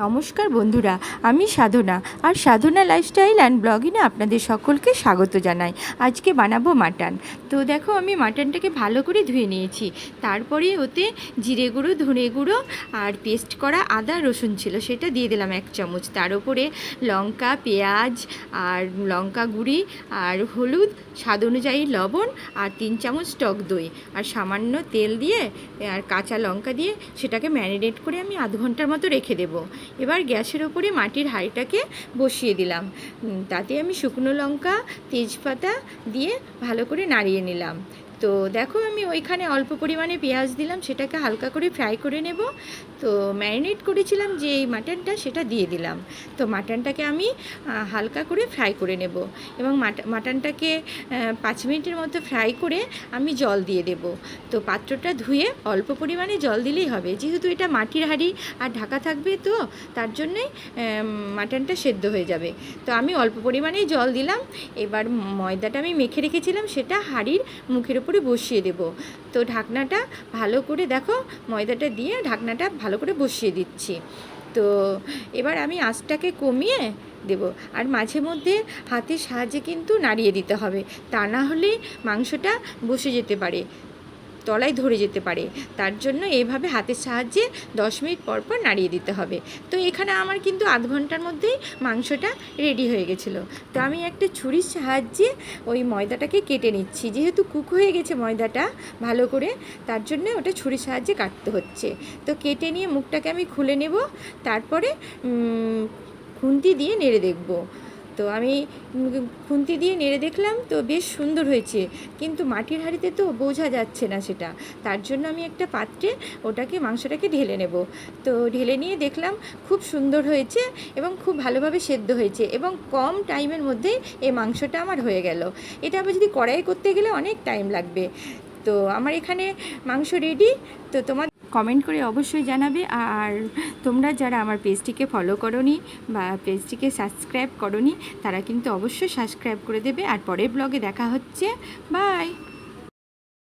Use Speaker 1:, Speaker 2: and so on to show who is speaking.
Speaker 1: নমস্কার বন্ধুরা, আমি সাধনা আর সাধনা লাইফস্টাইল অ্যান্ড ব্লগিংয়ে আপনাদের সকলকে স্বাগত জানাই। আজকে বানাবো মাটন। তো দেখো, আমি মাটনটাকে ভালো করে ধুয়ে নিয়েছি। তারপরে ওতে জিরে গুঁড়ো, ধনে গুঁড়ো আর পেস্ট করা আদা রসুন ছিল, সেটা দিয়ে দিলাম 1 চামচ। তার উপরে লঙ্কা, পেঁয়াজ আর লঙ্কা গুঁড়ি আর হলুদ, স্বাদ অনুযায়ী লবণ আর 3 চামচ টক দই আর সামান্য তেল দিয়ে আর কাঁচা লঙ্কা দিয়ে সেটাকে ম্যারিনেট করে আমি আধ ঘন্টার মতো রেখে দেবো। এবার গ্যাসের ওপরে মাটির হাঁড়িটাকে বসিয়ে দিলাম। তাতে আমি শুকনো লঙ্কা, তেজপাতা দিয়ে ভালো করে নাড়িয়ে নিলাম। তো দেখো, আমি ওইখানে অল্প পরিমাণে পেঁয়াজ দিলাম, সেটাকে হালকা করে ফ্রাই করে নেব। তো ম্যারিনেট করেছিলাম যে এই মাটনটা, সেটা দিয়ে দিলাম। তো মাটনটাকে আমি হালকা করে ফ্রাই করে নেব এবং মাটনটাকে 5 মিনিটের মতো ফ্রাই করে আমি জল দিয়ে দেব। তো পাত্রটা ধুয়ে অল্প পরিমাণে জল দিলেই হবে, যেহেতু এটা মাটির হাঁড়ি আর ঢাকা থাকবে, তো তার জন্যই মাটনটা সেদ্ধ হয়ে যাবে। তো আমি অল্প পরিমাণেই জল দিলাম। এবার ময়দাটা আমি মেখে রেখেছিলাম, সেটা হাঁড়ির মুখের উপরে বসিয়ে দেব। তো ঢাকনাটা ভালো করে, দেখো, ময়দাটা দিয়ে ঢাকনাটা ভালো করে বসিয়ে দিচ্ছি। তো এবার আমি আঁচটাকে কমিয়ে দেব, আর মাঝে মধ্যে হাতের সাহায্যে কিন্তু নাড়িয়ে দিতে হবে, তা না হলে মাংসটা বসে যেতে পারে, তলায় ধরে যেতে পারে। তার জন্য এইভাবে হাতের সাহায্যে 10 মিনিট পর পর নাড়িয়ে দিতে হবে। তো এখানে আমার কিন্তু আধ ঘন্টার মধ্যেই মাংসটা রেডি হয়ে গেছিলো। তো আমি একটা ছুরির সাহায্যে ওই ময়দাটাকে কেটে নিচ্ছি, যেহেতু কুক হয়ে গেছে ময়দাটা ভালো করে, তার জন্য ওটা ছুরির সাহায্যে কাটতে হচ্ছে। তো কেটে নিয়ে মুখটাকে আমি খুলে নেব, তারপরে খুন্তি দিয়ে নেড়ে দেখব। তো আমি খুন্তি দিয়ে নেড়ে দেখলাম, তো বেশ সুন্দর হয়েছে, কিন্তু মাটির হাঁড়িতে তো বোঝা যাচ্ছে না সেটা। তার জন্য আমি একটা পাত্রে ওটাকে, মাংসটাকে ঢেলে নেব। তো ঢেলে নিয়ে দেখলাম খুব সুন্দর হয়েছে এবং খুব ভালোভাবে সেদ্ধ হয়েছে এবং কম টাইমের মধ্যেই এই মাংসটা আমার হয়ে গেল। এটা আবার যদি কড়াইয়ে করতে গেলে অনেক টাইম লাগবে। তো আমার এখানে মাংস রেডি। তো তোমার কমেন্ট করে অবশ্যই জানাবে, আর তোমরা যারা আমার পেজটিকে ফলো করোনি বা পেজটিকে সাবস্ক্রাইব করোনি, তারা কিন্তু অবশ্যই সাবস্ক্রাইব করে দেবে। আর পরের ব্লগে দেখা হচ্ছে। বাই।